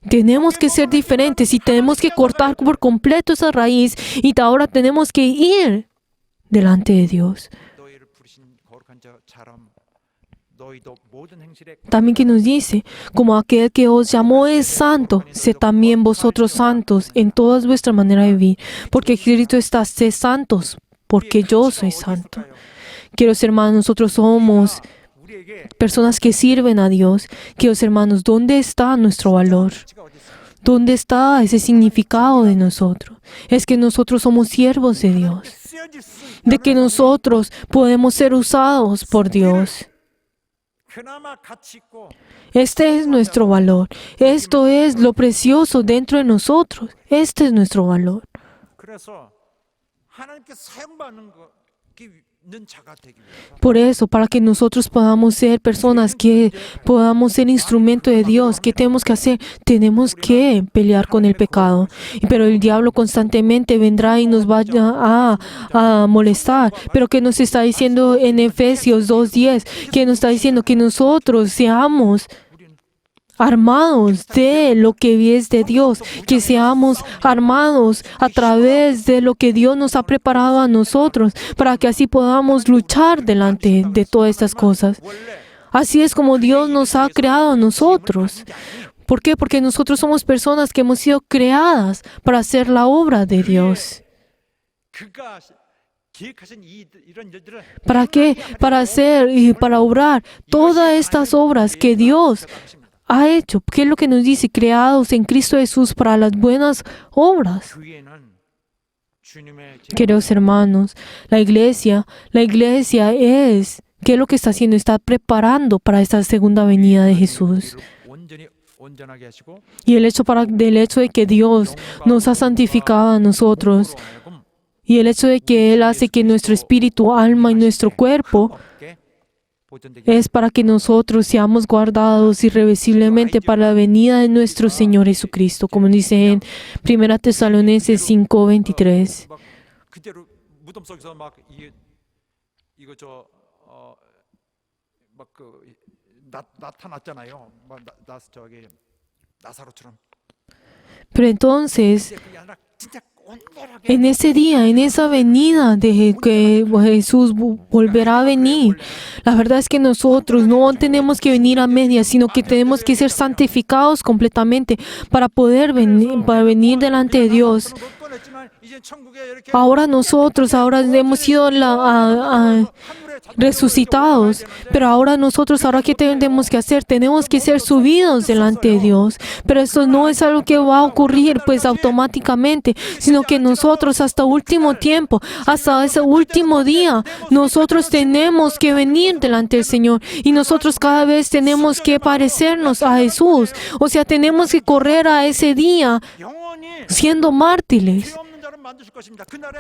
Tenemos que ser diferentes y tenemos que cortar por completo esa raíz y ahora tenemos que ir delante de Dios. 너희를 부르신 거룩한 자처럼 너희도 모든 행실에 También que nos dice, como aquel que os llamó es santo, sed también vosotros santos en todas vuestra manera de vivir, porque escrito está, sed santos, porque yo soy santo. Queridos hermanos, nosotros somos 우리에게 personas que sirven a Dios. Queridos hermanos, ¿dónde está nuestro valor? 가치가 어디 있어요? ¿Dónde está ese significado de nosotros? Es que nosotros somos siervos de Dios, 쓰여질 수 de que nosotros podemos ser usados por Dios. 그나마 가치 있고 Este es nuestro valor. Esto es lo precioso dentro de nosotros. Este es nuestro valor. 그래서 하나님께 사용받는 있는 자가 되기 위해서 Por eso, para que nosotros podamos ser personas que podamos ser instrumento de Dios, ¿qué tenemos que hacer? Tenemos que pelear con el pecado. Pero el diablo constantemente vendrá y nos vaya a molestar. Pero ¿qué nos está diciendo en Efesios 2:10? ¿Qué nos está diciendo? Que nosotros seamos armados de lo que es de Dios, que seamos armados a través de lo que Dios nos ha preparado a nosotros, para que así podamos luchar delante de todas estas cosas. Así es como Dios nos ha creado a nosotros. ¿Por qué? Porque nosotros somos personas que hemos sido creadas para hacer la obra de Dios. 그가 기획하신 이런 일들을 ¿Para qué? Para hacer y para obrar todas estas obras que Dios ha hecho. ¿Qué es lo que nos dice? Creados en Cristo Jesús para las buenas obras. 교회는 주님의 Queridos hermanos, la iglesia es, ¿qué es lo que está haciendo? Está preparando para esta segunda venida de Jesús. 온전히 온전하게 하시고 Y el hecho de que Dios nos ha santificado a nosotros, y el hecho de que Él hace que nuestro espíritu, alma y nuestro cuerpo 없게 보존되게 es para que nosotros seamos guardados irreversiblemente para la venida de nuestro Señor Jesucristo, como dice en 1 Tesalonicenses 5:23. 막 그대로 무덤 속에서 막 이거 저막그 나타났잖아요. 막 저기 나사로처럼. Pero entonces, 그게 아니라 진짜 온전하게 en ese día, en esa venida de que Jesús volverá a venir, la verdad es que nosotros no tenemos que venir a medias, sino que tenemos que ser santificados completamente para poder venir delante de Dios. 못 꺼냈지만 Ahora nosotros, ahora hemos sido resucitados, pero ahora nosotros, ahora ¿qué tenemos que hacer? Tenemos que ser subidos delante de Dios, pero eso no es algo que va a ocurrir pues automáticamente, sino que nosotros hasta último tiempo, hasta ese último día, nosotros tenemos que venir delante del Señor y nosotros cada vez tenemos que parecernos a Jesús, o sea, tenemos que correr a ese día siendo mártires.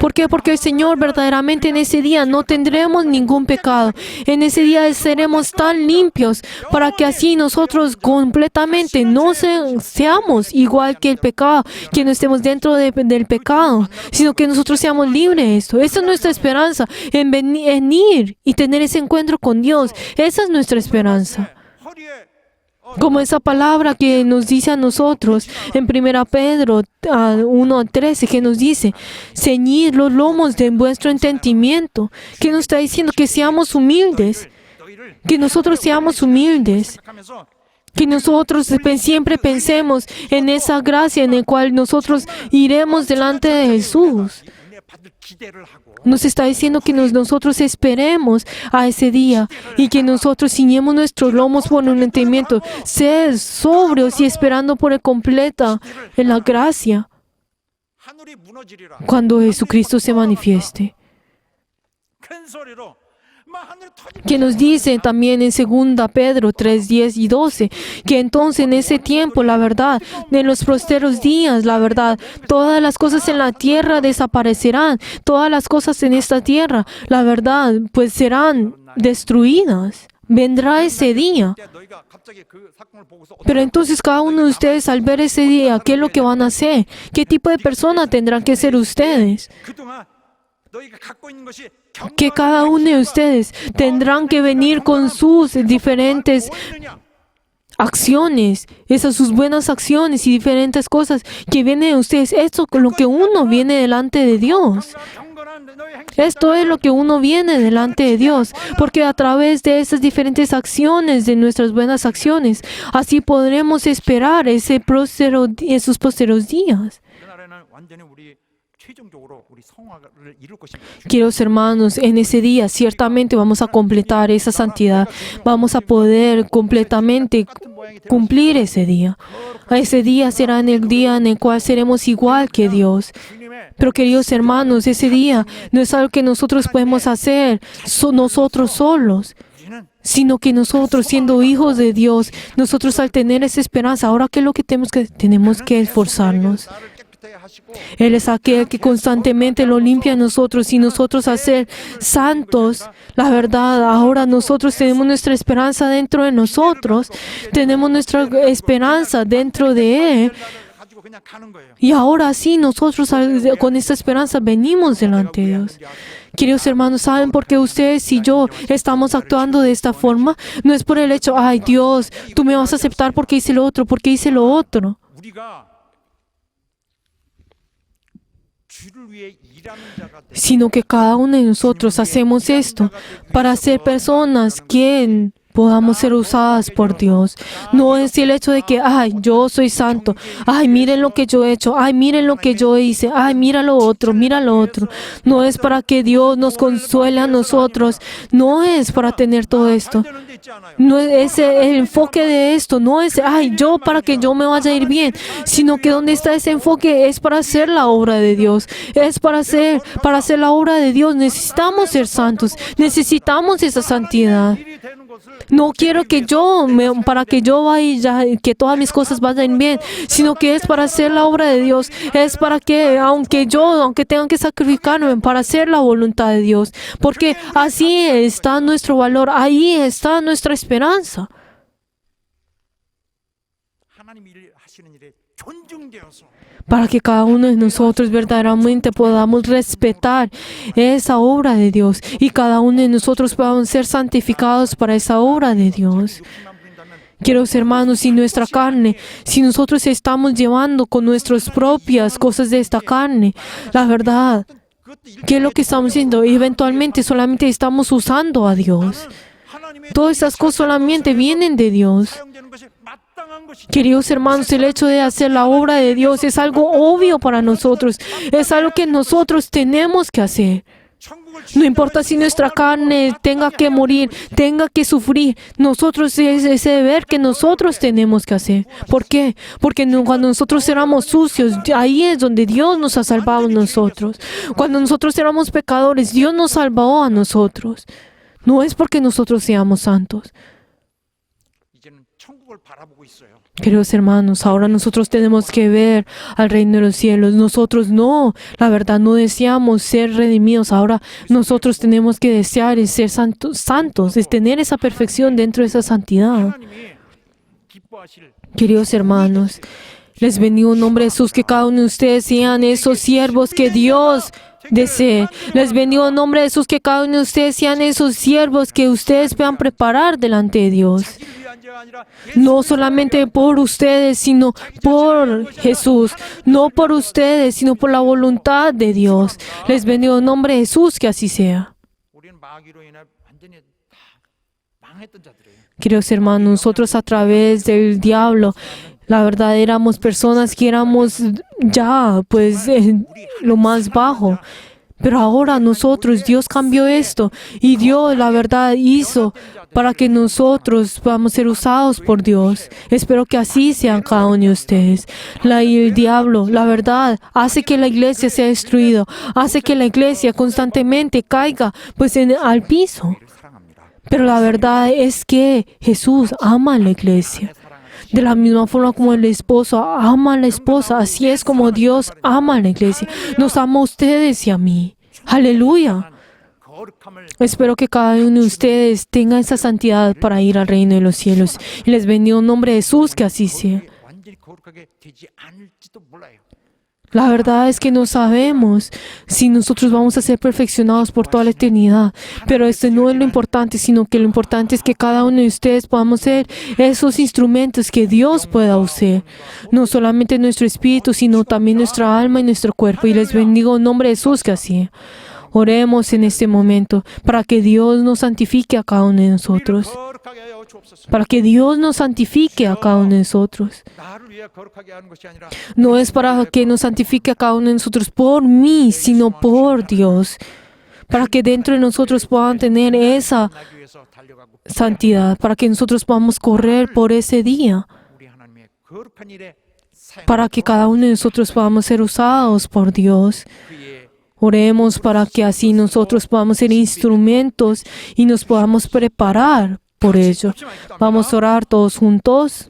¿Por qué? Porque el Señor verdaderamente en ese día no tendremos ningún pecado. En ese día seremos tan limpios para que así nosotros completamente no seamos igual que el pecado, que no estemos dentro del pecado, sino que nosotros seamos libres de esto. Esa es nuestra esperanza, en venir y tener ese encuentro con Dios. Esa es nuestra esperanza. Como esa palabra que nos dice a nosotros en 1 Pedro 1:13, que nos dice, ceñid los lomos de vuestro entendimiento, que nos está diciendo que seamos humildes, que nosotros seamos humildes, que nosotros siempre pensemos en esa gracia en la cual nosotros iremos delante de Jesús. Nos está diciendo que nosotros esperemos a ese día y que nosotros ciñemos nuestros lomos por un entendimiento, ser sobrios y esperando por el completa en la gracia cuando Jesucristo se manifieste. Que nos dice también en 2 Pedro 3:10 y 12, que entonces en ese tiempo, la verdad, en los posteros días, la verdad, todas las cosas en la tierra desaparecerán, todas las cosas en esta tierra, la verdad, pues serán destruidas. Vendrá ese día. Pero entonces cada uno de ustedes al ver ese día, ¿qué es lo que van a hacer? ¿Qué tipo de persona tendrán que ser ustedes? Que cada uno de ustedes tendrán que venir con sus diferentes acciones, esas sus buenas acciones y diferentes cosas que vienen de ustedes. Esto es lo que uno viene delante de Dios. Esto es lo que uno viene delante de Dios, porque a través de esas diferentes acciones, de nuestras buenas acciones, así podremos esperar esos prósperos días. Queridos hermanos, en ese día ciertamente vamos a completar esa santidad. Vamos a poder completamente cumplir ese día. Ese día será en el día en el cual seremos igual que Dios. Pero queridos hermanos, ese día no es algo que nosotros podemos hacer nosotros solos, sino que nosotros, siendo hijos de Dios, nosotros al tener esa esperanza, ahora ¿qué es lo que tenemos que esforzarnos? Él es aquel que constantemente lo limpia a nosotros y nosotros a ser santos. La verdad, ahora nosotros tenemos nuestra esperanza dentro de nosotros, tenemos nuestra esperanza dentro de Él. Y ahora sí, nosotros con esta esperanza venimos delante de Dios. Queridos hermanos, ¿saben por qué ustedes y yo estamos actuando de esta forma? No es por el hecho, ay Dios, tú me vas a aceptar porque hice lo otro, porque hice lo otro. Sino que cada uno de nosotros hacemos esto para ser personas que podamos ser usadas por Dios. No es el hecho de que, ay, yo soy santo, ay, miren lo que yo he hecho, ay, miren lo que yo hice, ay, mira lo otro, mira lo otro. No es para que Dios nos consuele a nosotros, no es para tener todo esto. No es el enfoque de esto, no es, ay, yo para que yo me vaya a ir bien, sino que donde está ese enfoque es para hacer la obra de Dios, es para hacer la obra de Dios. Necesitamos ser santos, necesitamos esa santidad. No quiero que para que yo vaya, que todas mis cosas vayan bien, sino que es para hacer la obra de Dios. Es para que, aunque tengan que sacrificarme para hacer la voluntad de Dios. Porque así está nuestro valor, ahí está nuestra esperanza. Para que cada uno de nosotros verdaderamente podamos respetar esa obra de Dios y cada uno de nosotros podamos ser santificados para esa obra de Dios. Queridos hermanos, si nuestra carne, si nosotros estamos llevando con nuestras propias cosas de esta carne, la verdad, ¿qué es lo que estamos haciendo? Eventualmente solamente estamos usando a Dios. Todas esas cosas solamente vienen de Dios. 것이 Queridos hermanos, el hecho de hacer la obra de Dios es algo obvio para nosotros. Es algo que nosotros tenemos que hacer. 천국을 No importa si nuestra carne tenga que morir, tenga que sufrir. Nosotros es ese deber que nosotros tenemos que hacer. ¿Por qué? Porque cuando nosotros éramos sucios, ahí es donde Dios nos ha salvado a nosotros. Cuando nosotros éramos pecadores, Dios nos salvó a nosotros. No es porque nosotros seamos santos. 이제는 천국을 바라보고 있어요. Queridos hermanos, ahora nosotros tenemos que ver al reino de los cielos. Nosotros no, la verdad, no deseamos ser redimidos. Ahora nosotros tenemos que desear es ser santos, es tener esa perfección dentro de esa santidad. 하나님이 기뻐하실 Queridos hermanos, les bendigo en nombre de Jesús, que cada uno de ustedes sean esos siervos que Dios desee. Les bendigo en nombre de Jesús, que cada uno de ustedes sean esos siervos que ustedes puedan preparar delante de Dios. 자기를 위한 자가 아니라 No solamente por ustedes, sino por Jesús. No por ustedes, sino por la voluntad de Dios. Les bendigo en nombre de Jesús, que así sea. 우리는 마귀로 인해 완전히 다 망했던 자들이에요. Queridos hermanos, nosotros a través del diablo, la verdad éramos personas que éramos ya, pues, lo más bajo. Pero ahora nosotros, Dios cambió esto y Dios, la verdad, hizo para que nosotros podamos ser usados por Dios. Espero que así sean cada uno de ustedes. El diablo, la verdad, hace que la iglesia sea destruida, hace que la iglesia constantemente caiga pues al piso. 사랑합니다. Pero la verdad es que Jesús ama a la iglesia. De la misma forma como el esposo ama a la esposa, así es como Dios ama a la iglesia. Nos ama a ustedes y a mí. Aleluya. 거룩함을 Espero que cada uno de ustedes tenga esa santidad para ir al reino de los cielos. Y les bendigo en nombre de Jesús, que así sea. 완전히 거룩하게 되지 않을지도 몰라요. La verdad es que no sabemos si nosotros vamos a ser perfeccionados por toda la eternidad. Pero esto no es lo importante, sino que lo importante es que cada uno de ustedes podamos ser esos instrumentos que Dios pueda usar. No solamente nuestro espíritu, sino también nuestra alma y nuestro cuerpo. Y les bendigo en nombre de Jesús, que así. Oremos en este momento para que Dios nos santifique a cada uno de nosotros. 거룩하게 하여 주옵소서. Para que Dios nos santifique a cada uno de nosotros. 나를 위해 거룩하게 하는 것이 아니라 No es para que nos santifique a cada uno de nosotros por mí, sino por Dios. Para que dentro de nosotros puedan tener esa 나기 위해서 달려가고 santidad. Para que nosotros podamos correr por ese día. 우리 하나님의 거룩한 일에 Para que cada uno de nosotros podamos ser usados por Dios. 그의 Oremos para que así nosotros podamos ser instrumentos y nos podamos preparar por ello. Vamos a orar todos juntos.